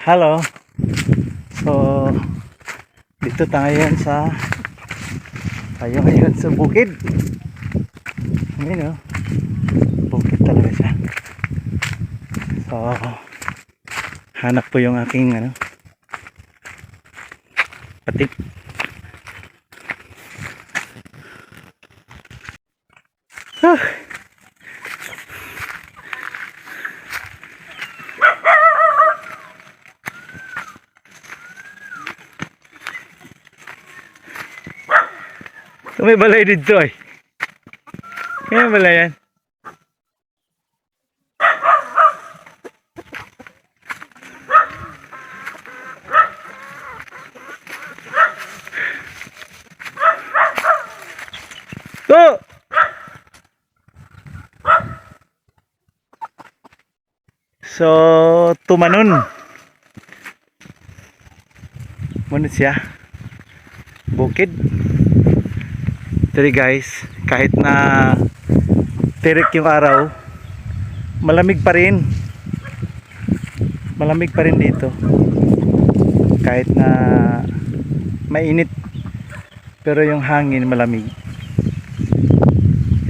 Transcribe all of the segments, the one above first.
Hello. So, dito tayo ngayon sa bukid. Ayun, oh. Bukid talaga siya. So, hanap po yung aking patik. Ah. May balay dito eh. May balay yan. To! So, tumanon. Munod siya. Bukid. Ito guys, kahit na tirik yung araw, malamig pa rin. Malamig pa rin dito. Kahit na mainit, pero yung hangin malamig.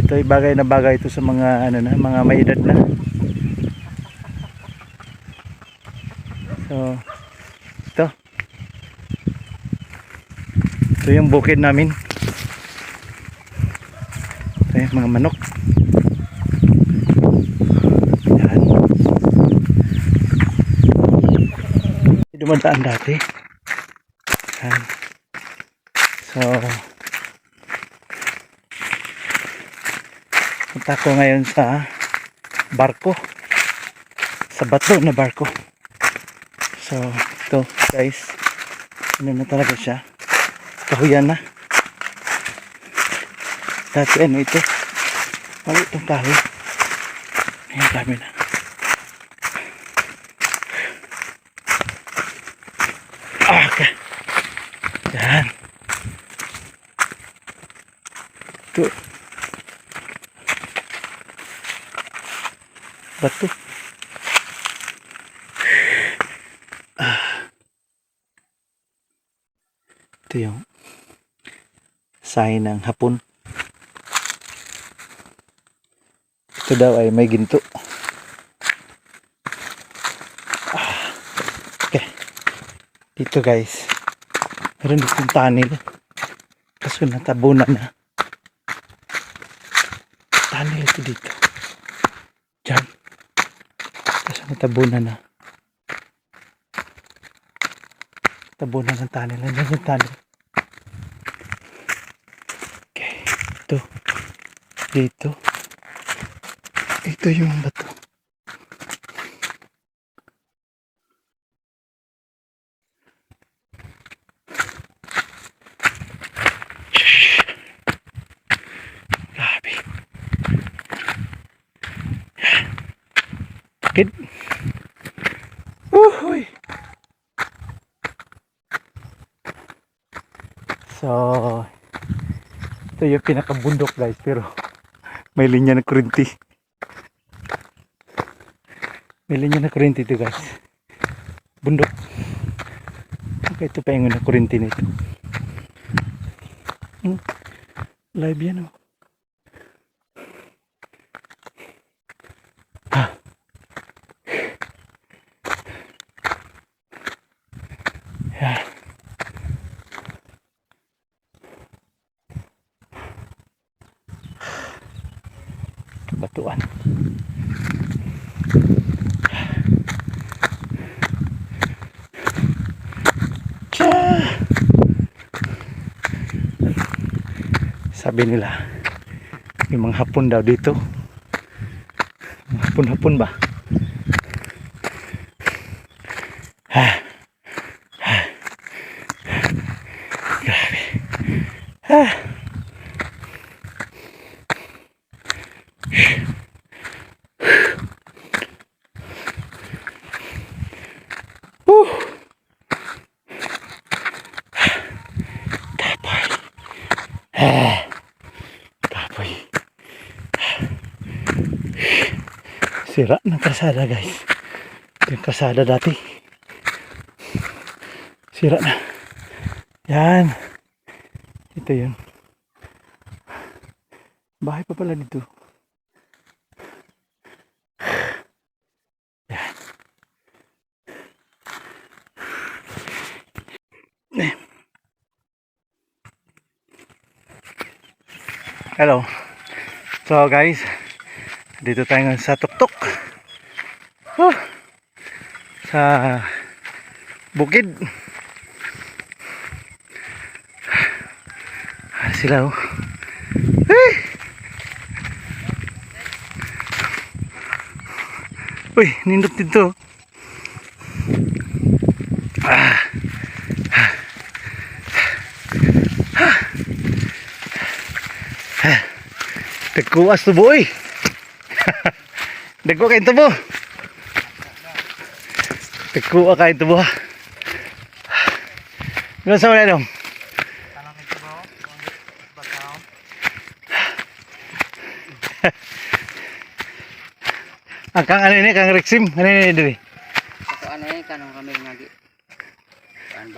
Ito ay bagay na bagay ito sa mga mga may edad na. So, ito yung bukid namin. Ito yung mga manok. Yan. Dumadaan dati. Yan. So, punta ko ngayon sa barko. Sa bato na barko. So, ito guys. Na talaga siya. Kahuyan na. Dati ito. Mali itong kahoy. Ayan, dami na. Okay. Yan. Ito. Bato. Ito yung sign ng hapon. Ito daw ay may ginto. Okay. Dito guys, meron ditong tunnel. Kaso natabunan na. Tunnel ito dito. Diyan. Kaso natabunan na. Tabunan ng tunnel. Nandiyan yung tunnel. Okay. Ito. Dito. Ito yung bato. Grabe. Bakit? Uy. So, ito yung pinakabundok guys, pero may linya na kuryente. May linya na kuryente ito guys. Bundok. Okay, ito pa yung kuryente nito. Live yan oh. Yeah. Batuan. Sabi nila yung mga hapon daw dito. Hapon-hapon ba? Grabe. Kapoy. Sira ng kasada guys. Yung kasada dati. Sira na. Yan. Ito yun. Bahay pa pala dito. Yan. Hello. So guys, dito tayo ngayon sa tuktok. Sa bukid. Sila oh. Uy, nindot dito. Tagkuas to boy. Dagko kayo to bo. Tagkuha kayo to bo. Gano'n sa wala dong? Ang kang ano ini, kang Rexim, ano ini diri? Ako ano ini, kanong kami ngagi.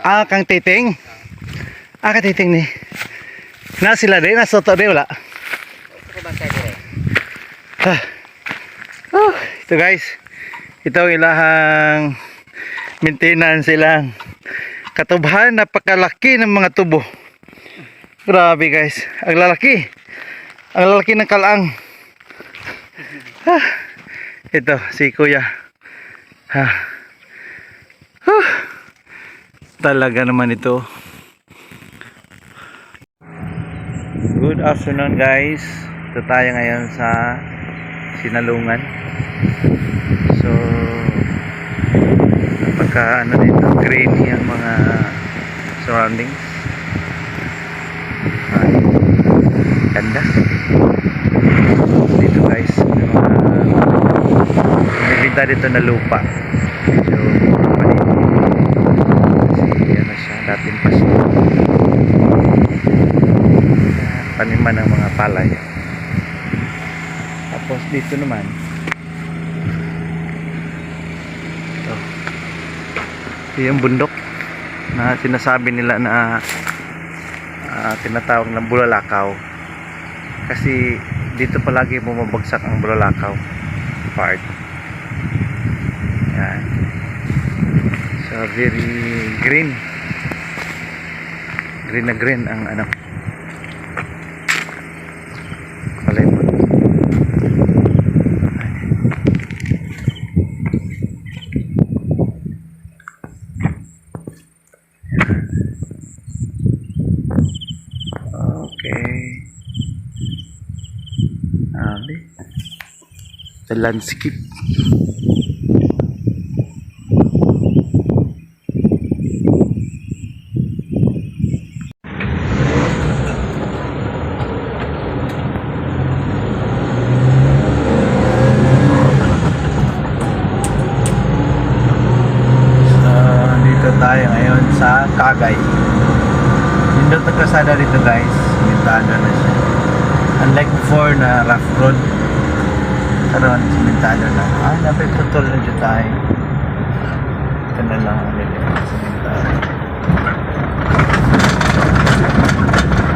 Ah, kang Titing? Ah, kang Titing ni. Na sila din, nasa to din wala. Ito ko ba kayo dire? Ito guys, ito ang ilahang maintenance, ilang katubhan, napakalaki ng mga tubo. Grabe guys, ang lalaki ng kalaang. Ito si kuya. Talaga naman ito. Good afternoon guys. Ito tayo ngayon sa Sinalungan. So napaka ano dito, grainy ang mga surroundings. Ganda dito guys, may mga binibinta dito na lupa. So kasi ano siya, dating paso paniman ng mga palay. Tapos dito naman ito yung bundok na sinasabi nila na tinatawag na Bulalakaw, kasi dito palagi bumabagsak ang Bulalakaw part. Yan. So very green na green ang ano palay mo. The landscape. Dito tayo ngayon sa Kagay. Nindot na kasada dito guys, simentado na siya. Unlike before na rough road, karon simentado na. Napay putol na dyan tayo. Ito na lang ang nilipin simentado.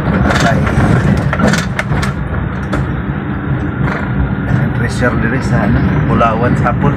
Ito tayo. Treasure diri sa Bulawan sa hapon.